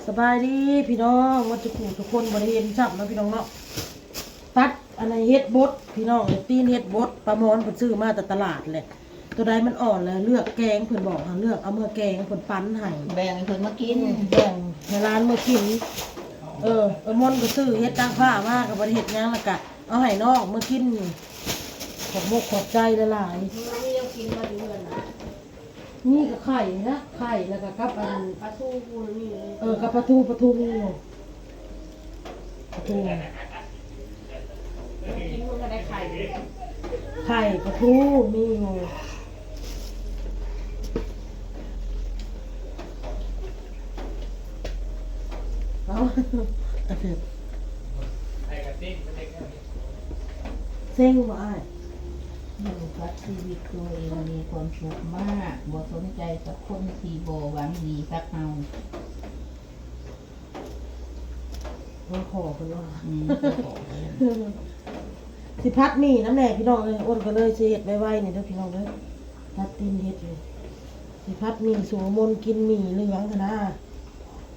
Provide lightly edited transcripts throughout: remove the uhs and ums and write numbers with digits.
สบายดีพี่น้องวัดจุกุทุกคนบริเวณจับนะพี่น้องเนาะตัดอะไรเฮ็ดบดพี่น้องตีนเฮ็ดบดปลาหมอนเพิ่นซื้อมาแต่ตลาดเลยตัวใดมันอ่อนแล้วเลือกแกงเพิ่นบอกเลือกเอาเมื่อแกงเพิ่นปั้นให้ แบ่งให้เพิ่นมากิน แบ่งให้ร้านเมื่อกินมอนก็ซื้อเฮ็ดตั้งผ้ามากับบริเฮ็ดหยังแล้วก็เอาให้น้องเมื่อกินขอบมกขอบใจหลายๆ นี่ยังกินมาดูกันนะ นี่ก็ไข่นะไข่แล้วก็กับอัน ปลาทูกูนี่ กับปลาทูนี่ไงปลาทู กินมันก็ได้ไข่ ไข่ปลาทูมีอยู่เอาตะเกียบเซ็งบ่อ้าย อยู่กับชีวิตตัวเองมีความสุขมากบ่สนใจกับคนที่บ่หวังดีสักเฮา มาขอเพิ่นว่า ขอเลย สิพัดมีน้ำแหน่พี่น้องเลยอ้นก็เลยสิเฮ็ดไว้ๆนี่เด้อพี่น้องเด้อพัดตีนเฮ็ดเลยสิพัดมีสูมนกินหมี่เหลืองค่ะนะ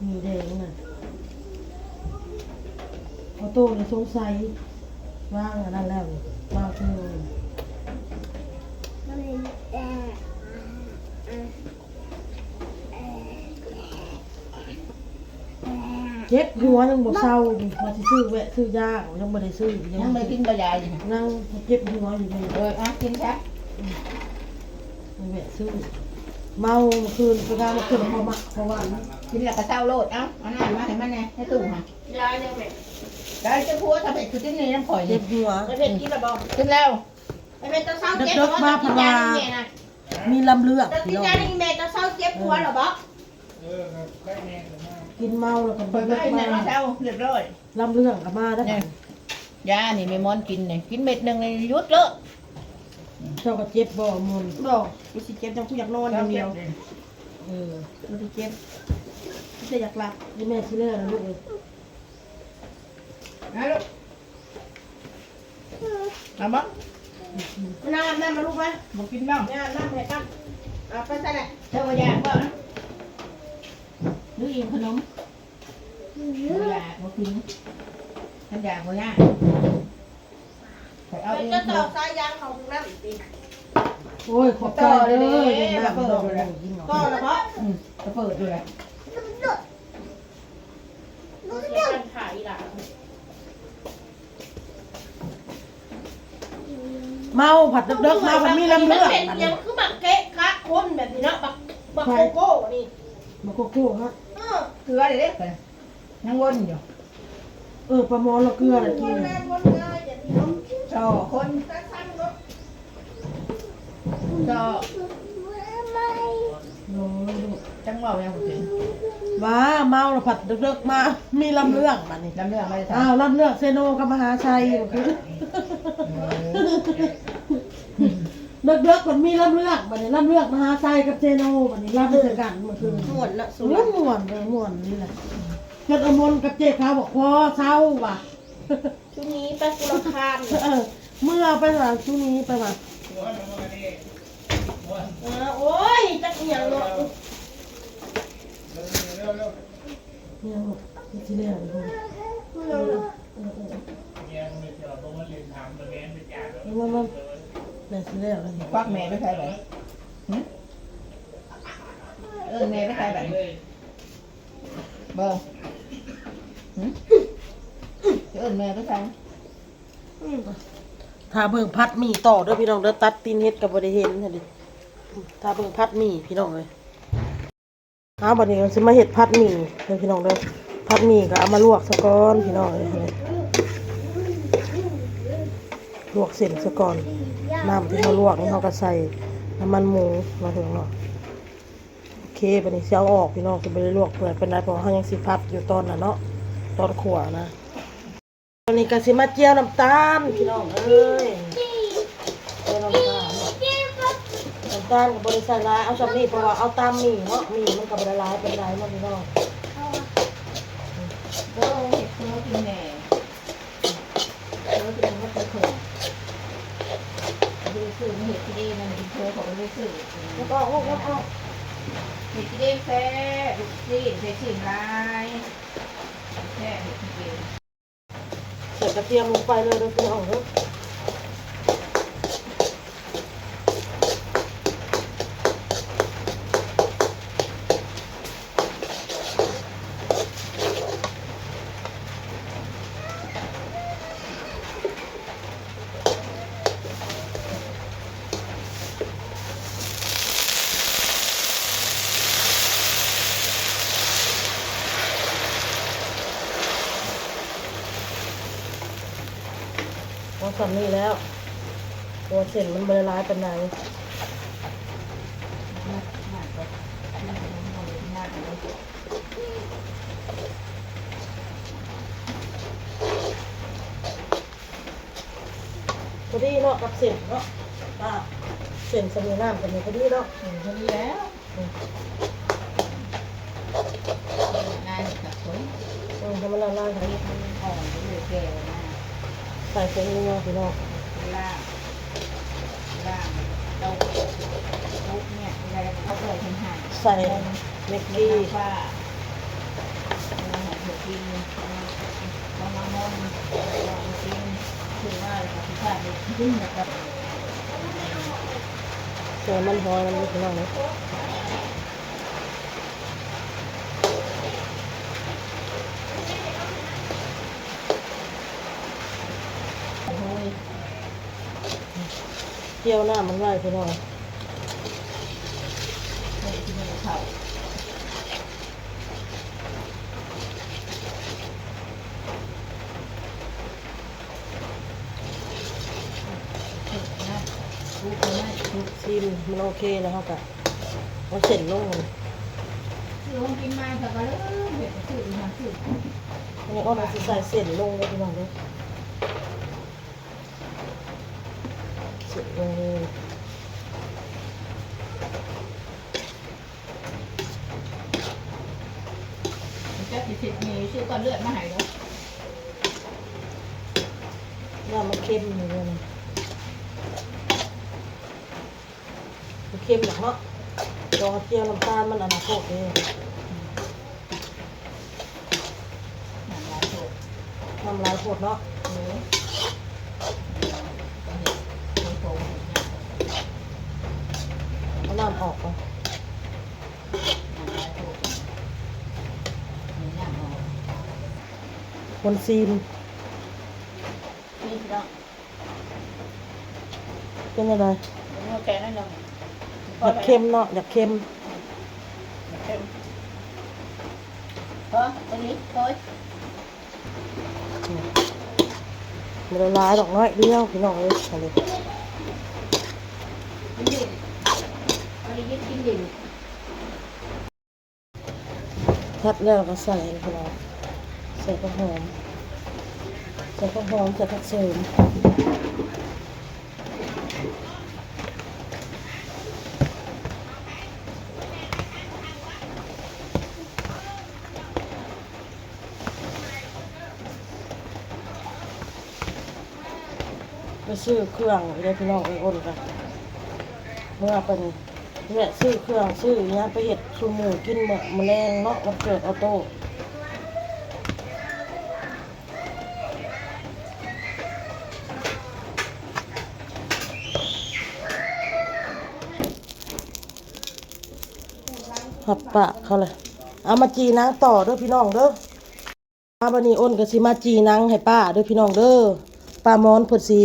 หมี่แดงน่ะเอาโต้เลยสงสัยว่างอันนั้นแล้วนี่ว่างคือเจ็บหัวยังบ่เศร้าอยู่พอสิซื้อแวะซื้อยายังบ่ได้ซื้อ ยังไม่กินบะยายอยู่ นั่งเจ็บหัวอยู่นี่ กินซะ แวะซื้อเมาเมื่อคืนไปงานเมื่อคืนเพราะว่านะ กินแล้วก็เศร้าโลดเอ้าเอาน้ำมาให้มันแน่ให้ตู้ค่ะ ยายเนี่ยแม่ ได้เจ้าพัวทำเป็ดคือที่นี่น้ำข่อย เจ็บหัว ไม่เป็นกินระบอก กินแล้ว ไม่เป็นตะเศร้าเจ็บหัวตะกินยานี่นะ มีลำเลือด ตะกิ พี่ น น้อง ยานี่แม่ตะเศร้าเจ็บหัวหรอบอก กินเมาแล้วก็ เปิด เลิ ไว้ ก ใน มา เศร้าเรียบร้อย ลำเลือดก็มาได้ เนี่ยยานี่ไม่มอนกินเนี่ยกินเม็ดหนึ่งในยุดเลย เจ้าก็เจ็บบ่มน บอกกูสิเจ็บจังกูอยากนอนอย่างเดียว เ กูสิเจ็บกูจะอยากหลับ นี่แม่สิเล่นะลูกเอ้ย เอาลูกเอาบ้าง น้ำน้ำมาลูกไหม มากินบ้าง น้ำน้ำแผ่น้ำเอาไปใส่ไหน เจ้าว่ายากบ้างนึกอิ่มขนมบ่อยากมากินท่านอยากบ่ยากเอา เป็ เอน ง จะต่อสายยางของน้ำอีกที โอ้ยขอบใจเด้อเด็กน้ำดอกเลยกินหน่ ก็ อย ระบอก จะเปิดด้วย กูเสียการขายหล่ะ เมาผัดเด็กๆมาผัดมีลำเลือด เป็นยังคือบักเกะคะคนแบบนี้เนาะบักโกโก้นี่ มาโกโก้ฮะ เกลือเด็กเลยนั่งวนอยู่ ปลาหมอเราเกลือน่ะกิน แม่วนง่ายอย่างนี้เนาะ ชอคน สั้นๆเนาะ ชอ โอ้ยลูก จังหวะยังบ่ถึง ว่าเมาแล้วผัดเด็กๆมามีลำเลือดมานี่ น้ำเลือดไม่ได้ อ้าวลำเลือดเซโนกับมหาชัยคือเด็กๆมันมีลำเลือดบัดนี้ลำเลือดมหาชัยกับเซโนบัดนี้ลำเลือดกันเมื่อคืน ม่วนละสุด ม่วนเลยม่วนนี่แหละเกิดอมนกับเจ๊ขาวบอกพอเศร้าว่ะ ช่วงนี้ไปกุลคาม เมื่อไปว่าช่วงนี้ไปว่า โอ้ยจักเหี่ยงเนาะ เนี่ยที่เรียกเลยมันแต่ที่เรียกเลย ควักแม่ไปใส่แบบแม่ไปใส่แบบเบอร์แม่ไปใส่ ถ้าเบิ่งพัดหมี่ต่อเด้อพี่น้องเด้อตัดตีนเฮ็ดกับบริเห็นเด้อถ้าเบิ่งพัดหมี่พี่น้องเลยเอาบัดนี้เราสิมาเฮ็ดพัดหมี่เด้อพี่น้องเด้อพัดหมี่ก็เอามาลวกซะก่อนพี่น้องเลยลวกเส้นซะก่อนน้ำที่เราลวกนี่เราก็ใส่น้ำมันหมูมาถึงเนาะโอเคบัดนี้สิเอาออกพี่น้องสิบ่ได้ลวกเปื่อยเป็นไรเพราะเฮายังสิพัดอยู่ตอนน่ะเนาะตอนขั่วนะตอนนี้ก็สิมาเจียวน้ำตาลพี่น้องเอ้ยเจียวน้ำตาลกับบริษัทร้ายเอาสำนีเพราะว่าเอาตามหมี่เนาะหมี่มันกับบริษัทร้ายเป็นไรเนาะพี่น้อง เบอร์เห็ดเบอร์กินแม่เบอร์กินก็เคยดูสื่อเห็ดที่ดีมันเบอร์ของดูสื่อ แล้วก็โอ้โห เ ห็ดเด้งแซ่ลูกซีนใส่ชิ้นลายแซ่เห็ดเด้ง ใส่กระเทียมลงไปเลยเด้อพี่น้องเด้อพอสั่นนี่แล้วตัวเส้นมันบละลายเป็นไหน มากกว่าน่าจะเลย พอดีเนาะกับเส้นเนาะเส้นสมีน้ำกันนี่พอดีเนาะ พอดีแล้วง่ายกับคน ให้มันละลายกัน มันอ่อนไปเลยแก่นะ ใส่ผงนัวพี่น้อง ล่างเราปุ๊บเนี่ยอะไรเขาเลยทั้งหัน ใส่เมก กี้ กี้ ว่าเราหันหัวกินเรามามองเรากินคือว่าเราพิการเลยขึ้นแบบ ใส่มันหอยมันนี่พี่น้องเนาะ โอ้ย เกี่ยวหน้ามันไว้พี่น้อง ไม่กินเขาลูกไม่ลูก ซีมมันโอเคแล้วครับกะเอาเส้นลงมัน ลงกินมาแต่ก็เริ่มเห็นสื่อทางสื่อ อันนี้อ้อนเอาสิใส่เส้นลงเลยพี่น้องเด้อเส้นลงเลย จะติดสิมีชื่อก้อนเลือดมาหายแล้ว น้ำมันเค็มอยู่เลยนะมันเค็มหรอกเนาะดอกกระเจียวน้ำตาลมันอันนั้นโคตรเลย หนังลายโต น้ำลายโคตรเนาะ โอ้ยโต เอาน้ำออกก่อน หนังลายโตมีหนังออก คนซีม นี่พี่น้อง เป็นยังไง เมื่อแกนั่นนึง อยากเค็มเนาะอยากเค็ม เค็มอันนี้โอ้ย มันละลายดอกน้อยเดียวพี่น้องเลยเอาเลย กินดิบอันนี้กินดิบ พัดแล้วก็ใส่พี่น้องใส่ข้าวหอมใส่ข้าวหอมใส่ผักเสริมไปซื้อเครื่องเลยพี่น้องอ้นกันเมื่อเป็นเนี่ยซื้อเครื่องซื้อเนี้ยไปเห็ดชูหมูกินแมลงเนาะมันเกิดออโต้หับปะเขาเลยเอามาจีนางต่อเด้อพี่น้องเด้อป้าบันนี้อ้นก็สิมาจีนางให้ป้าเด้อพี่น้องเด้อป้ามอนเพิ่นสิ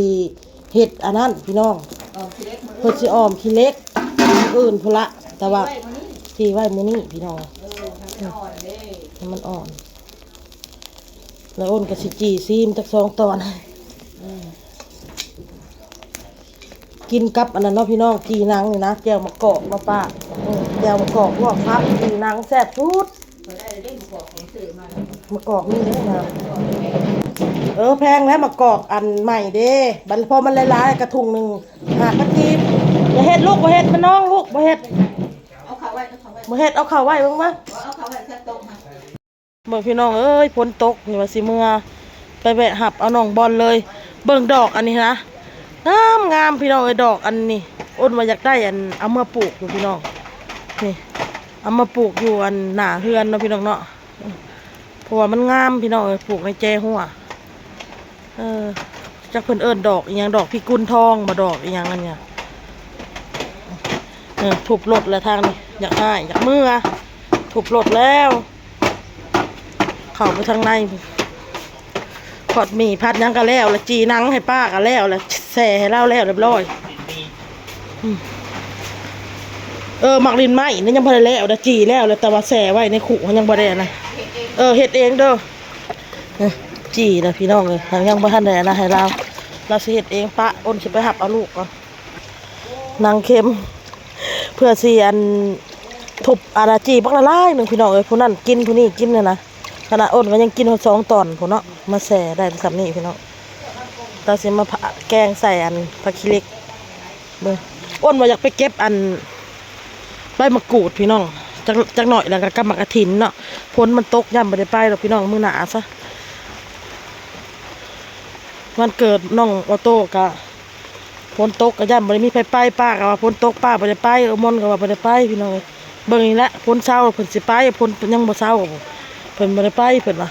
เห็ดอันนั้นพี่น้อง ทีเล็กมือ เพิ่นสิอ้อมขี้เล็กอื่นพุ่นละแต่ว่า ไว้วันนี้ จีไว้มื้อนี้พี่น้อง ทำอ่อนเลย ให้มันอ่อนแล้วอ้นก็สิจีซีมจัก2 ตอนกินกับอันนั้นเนาะพี่น้องจีนางนี่นะแจ่วมะกอกมาป้าแจ่วมะกอกพวกพักจีนางแซ่บสุด ได้เล่นบอกของสื่อมาม ะกอกนี่เด้อนะแพงแล้วมะกอกอันใหม่เด้บัดพอมันหลายๆกระทุงหนึงหากระจีบอย่าเฮ็ดลูกบ่เฮ็ดมันน้องลูกบ่เฮ็ด เอาเขาไว้เอาเขาไว้ บ่เฮ็ดเอาเข้าไว้เบิ่งมา เอาเขาไว้สักโต๊ะค่ะ เบิ่งพี่น้องเอ้ยฝนตกนี่ว่าสิเมื่อไปแวะหับเอาน้องบอลเลย เบิ่งดอกอันนี้นะงามพี่น้องเอ้ยดอกอันนี้อ้นว่าอยากได้อันเอามาปลูกอยู่พี่น้องนี่ เอามาปลูกอยู่อันหน้าเฮือนเนาะพี่น้องเนาะเพราะว่ามันงามพี่น้องปลูกในแจหัวจักเพิ่นเอิ้นดอกอีหยังดอกพิกุลทองบ่ดอกอีหยังอันเนี้ยถูกรถแล้วทางนี้อยากให้อยากเมื่อถูกรถแล้วเข้าไปทางในขอดหมี่พัดยังก็แล้วแล้วจีนังให้ป้าก็แล้วแล้วแส่ให้เล่าแล้วเรียบร้อยหมักลินไหมนี่ยังบ่ได้แล้วจีแล้วแต่ว่าแส่ไว้ในขุมันยังบ่ได้นะเฮ็ดเองเด้อจีนะพี่น้องเลยยังบ่ทันได้นะให้เราสิเฮ็ดเองปะอ้นสิไปหับเอาลูกก่อนนางเค็มเพื่อสิอันทุบอาราจีบักละลายหนึ่งพี่น้องเอ้ยผู้นั้นกินผู้นี้กินเนี่ยนะขณะอ้นก็ยังกิน2 ตอนผู้เนาะมาแส่ได้สำนี้พี่น้องตาสิมาแกงใส่อันผักขี้เหล็กเบิ่งอ้นว่าอยากไปเก็บอันใบมะกรูดพี่น้องจักหน่อยแล้วก็กำมะกระถินเนาะฝนมันตกย่ำบ่ได้ไปหรอกพี่น้องมื้อหน้าซะวันเกิดน้องออโต้ก็ฝนตกก็ย่ำบ่ได้มีไปป้าก็ว่าฝนตกป้าบ่ได้ไปมนก็ว่าบ่ได้ไปพี่น้องเบิ่งนี่แหละฝนเช้าเพิ่นสิไปฝนยังบ่เช้าเพิ่นบ่ได้ไปเพิ่นว่า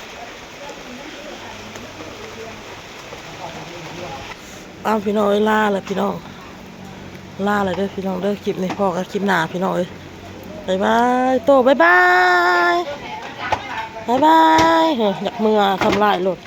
เอาพี่น้องลาแล้วพี่น้องลาเลยเด้อพี่น้องเด้อคลิปนี้พอกับคลิปหน้าพี่น้องบ๊ายบายโตบ๊ายบายอยากเมื่อทำลายรถ